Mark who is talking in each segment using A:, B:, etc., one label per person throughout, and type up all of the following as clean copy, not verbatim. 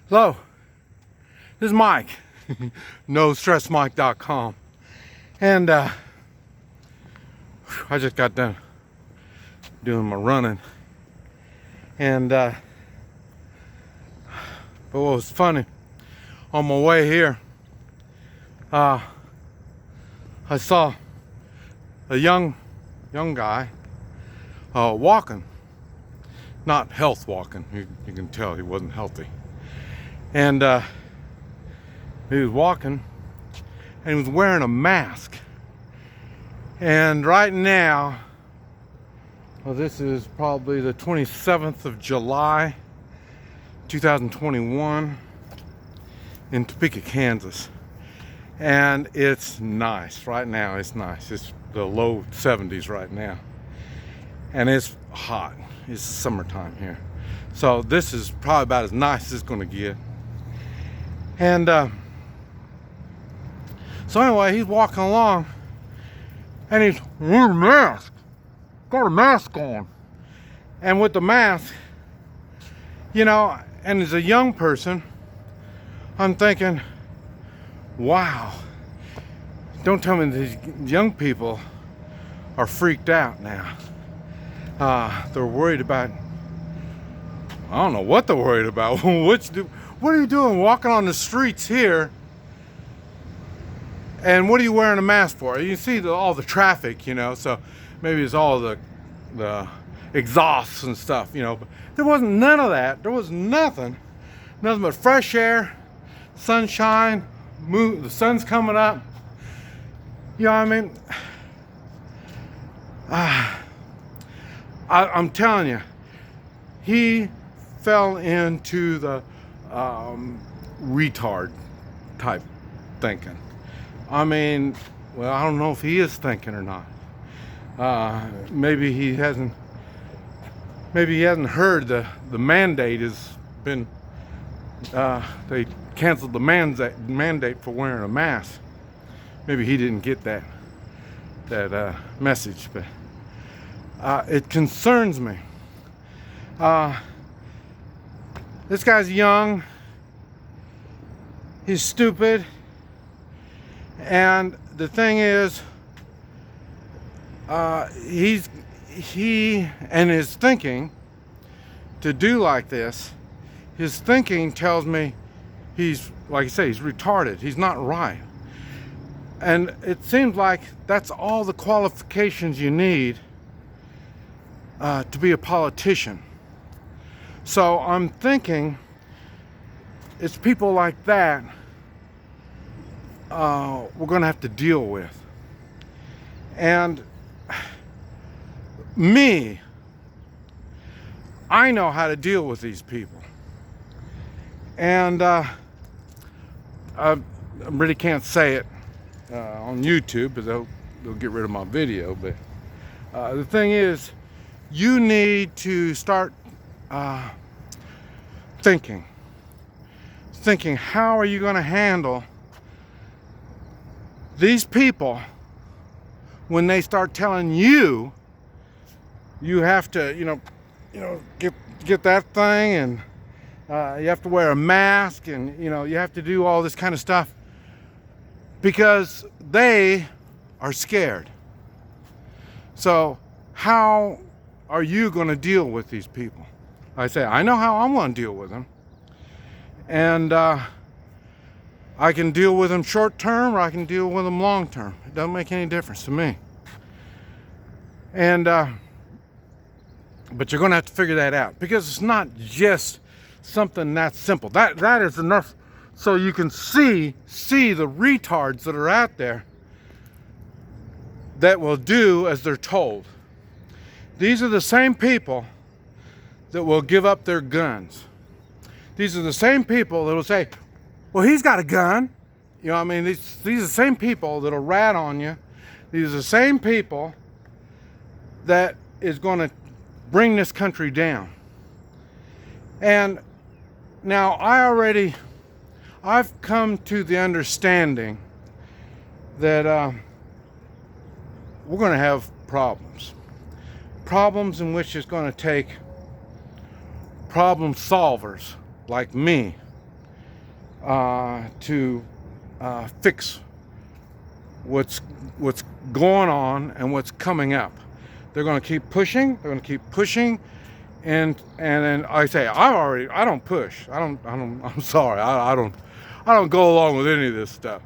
A: Hello, this is Mike, NoStressMike.com, and I just got done doing my running, and but what was funny, on my way here, I saw a young guy walking, not health walking. You can tell he wasn't healthy. And he was walking and he was wearing a mask. And right now, well, this is probably the 27th of July 2021 in Topeka, Kansas. And it's nice right now. It's nice. It's the low 70s right now. And it's hot. It's summertime here. So this is probably about as nice as it's going to get. And so anyway, he's walking along and he's wearing a mask. Got a mask on. And with the mask, you know, and as a young person, I'm thinking, wow, don't tell me these young people are freaked out now. They're worried about, I don't know what they're worried about. What are you doing walking on the streets here? And what are you wearing a mask for? You see all the traffic, you know, so maybe it's all the exhausts and stuff, you know. But there wasn't none of that. There was nothing but fresh air, sunshine, the sun's coming up. You know what I mean? I'm telling you, he fell into the retard type thinking. I mean, well, I don't know if he is thinking or not. Maybe he hasn't heard the mandate has been, they canceled the mandate for wearing a mask. Maybe he didn't get that message, but it concerns me. This guy's young, he's stupid, and the thing is, he and his thinking to do like this, his thinking tells me he's, like I say, he's retarded, he's not right. And it seems like that's all the qualifications you need to be a politician. So I'm thinking it's people like that we're going to have to deal with. And me, I know how to deal with these people. And I really can't say it on YouTube because they'll get rid of my video. But the thing is, you need to start thinking how are you going to handle these people when they start telling you you have to, you know, get that thing, and you have to wear a mask, and you know you have to do all this kind of stuff because they are scared. So how are you going to deal with these people? I say, I know how I'm going to deal with them. And I can deal with them short term, or I can deal with them long term. It doesn't make any difference to me. And but you're going to have to figure that out, because it's not just something that simple. That is enough so you can see the retards that are out there that will do as they're told. These are the same people that will give up their guns. These are the same people that will say, well, he's got a gun. You know what I mean? These are the same people that will rat on you. These are the same people that is going to bring this country down. And now I've come to the understanding that we're going to have problems. Problems in which it's going to take problem solvers like me to fix what's going on and what's coming up. They're going to keep pushing. They're going to keep pushing, and then I say I don't push. I'm sorry. I don't go along with any of this stuff.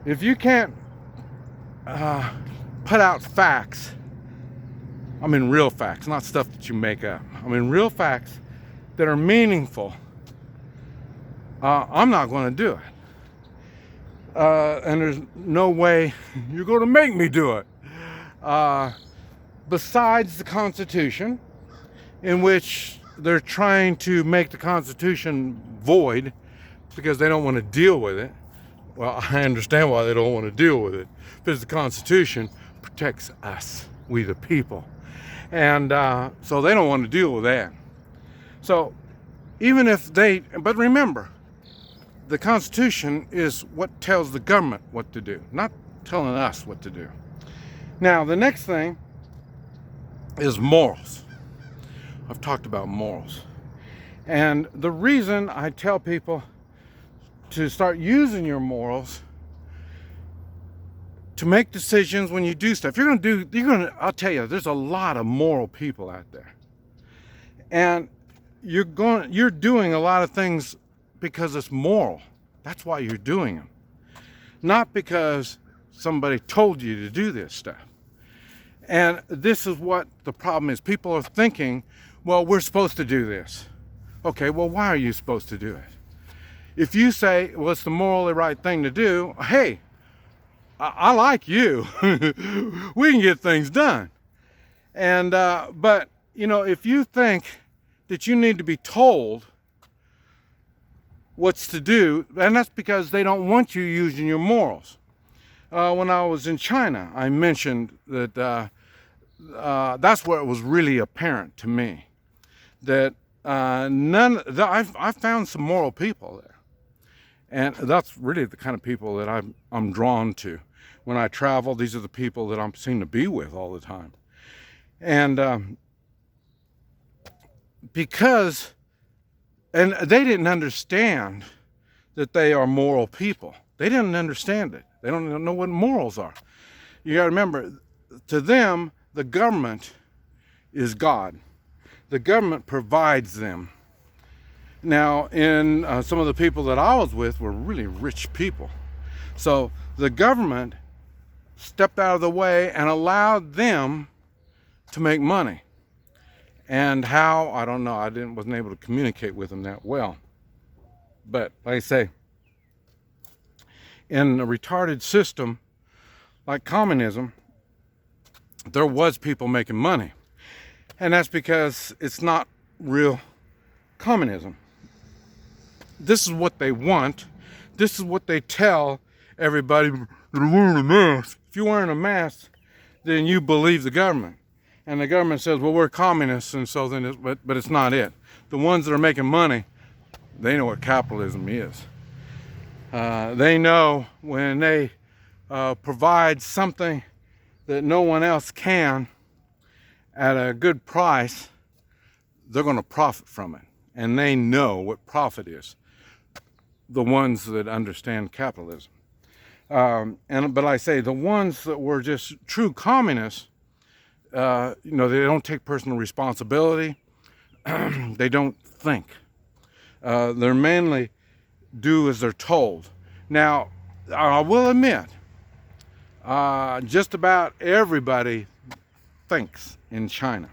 A: If you can't put out facts, I mean real facts, not stuff that you make up. I mean real facts that are meaningful. I'm not going to do it. And there's no way you're going to make me do it. Besides the Constitution, in which they're trying to make the Constitution void because they don't want to deal with it. Well, I understand why they don't want to deal with it, because the Constitution protects us, we the people. And so they don't want to deal with that. So even if but remember, the Constitution is what tells the government what to do, not telling us what to do. Now, the next thing is morals. I've talked about morals. And the reason I tell people to start using your morals to make decisions when you do stuff. I'll tell you, there's a lot of moral people out there. And you're doing a lot of things because it's moral. That's why you're doing them. Not because somebody told you to do this stuff. And this is what the problem is. People are thinking, well, we're supposed to do this. Okay, well, why are you supposed to do it? If you say, well, it's the morally right thing to do, hey, I like you. We can get things done. And but, if you think that you need to be told what's to do, and that's because they don't want you using your morals. When I was in China, I mentioned that that's where it was really apparent to me that I found some moral people there, and that's really the kind of people that I'm drawn to when I travel. These are the people that I seem to be with all the time, and because. And they didn't understand that they are moral people. They didn't understand it. They don't know what morals are. You got to remember, to them, the government is God. The government provides them. Now, in some of the people that I was with were really rich people. So the government stepped out of the way and allowed them to make money. And how, I don't know. I wasn't able to communicate with them that well. But like I say, in a retarded system like communism, there was people making money. And that's because it's not real communism. This is what they want. This is what they tell everybody. They're wearing a mask. If you're wearing a mask, then you believe the government. And the government says, well, we're communists, and so then, but it's not it. The ones that are making money, they know what capitalism is. They know when they provide something that no one else can at a good price, they're going to profit from it. And they know what profit is, the ones that understand capitalism. But I say the ones that were just true communists, they don't take personal responsibility. They don't think. They're mainly do as they're told. Now, I will admit, just about everybody thinks in China,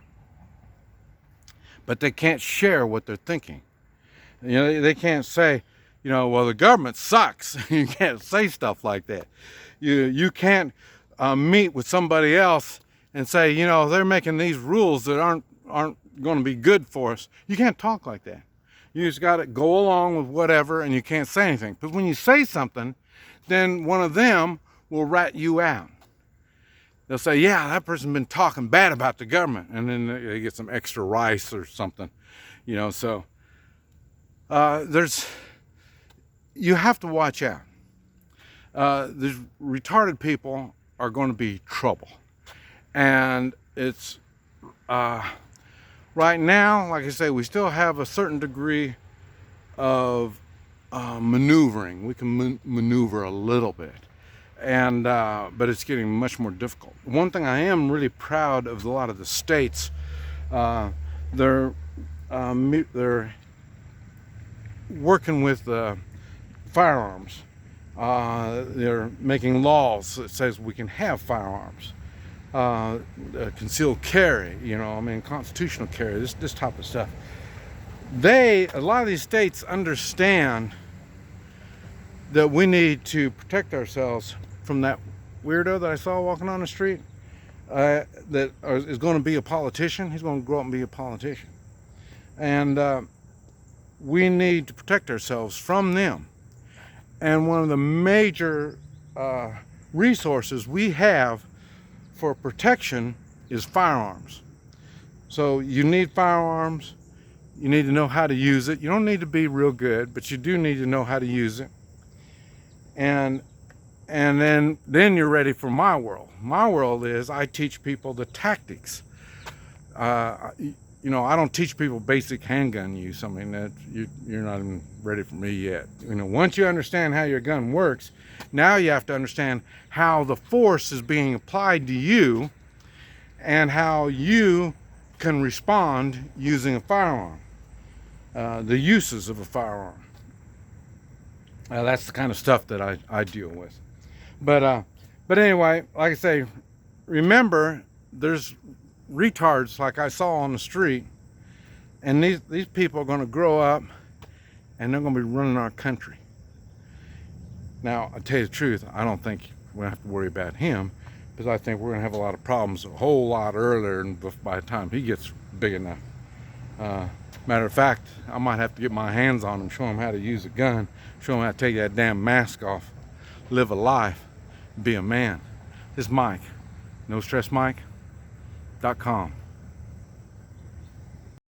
A: but they can't share what they're thinking. They can't say, well, the government sucks. You can't say stuff like that. You can't meet with somebody else and say, they're making these rules that aren't going to be good for us. You can't talk like that. You just got to go along with whatever, and you can't say anything. Because when you say something, then one of them will rat you out. They'll say, yeah, that person's been talking bad about the government. And then they get some extra rice or something, so you have to watch out. These retarded people are going to be trouble. And it's, right now, like I say, we still have a certain degree of maneuvering. We can maneuver a little bit, and but it's getting much more difficult. One thing I am really proud of, a lot of the states, they're working with firearms. They're making laws that says we can have firearms. Concealed carry, constitutional carry, this type of stuff. A lot of these states understand that we need to protect ourselves from that weirdo that I saw walking on the street, that is going to be a politician. He's going to grow up and be a politician. And we need to protect ourselves from them. And one of the major resources we have for protection is firearms. So you need firearms. You need to know how to use it. You don't need to be real good, but you do need to know how to use it. And then you're ready for my world. My world is I teach people the tactics. I don't teach people basic handgun use. I mean, that you're not even ready for me yet. Once you understand how your gun works, now you have to understand how the force is being applied to you and how you can respond using a firearm. The uses of a firearm. That's the kind of stuff that I deal with. But anyway, like I say, remember, there's retards like I saw on the street, and these people are going to grow up and they're going to be running our country. Now, I tell you the truth, I don't think we're going to have to worry about him, because I think we're going to have a lot of problems a whole lot earlier by the time he gets big enough. Matter of fact, I might have to get my hands on him, show him how to use a gun, show him how to take that damn mask off, live a life, be a man. This is Mike, NoStressMike.com.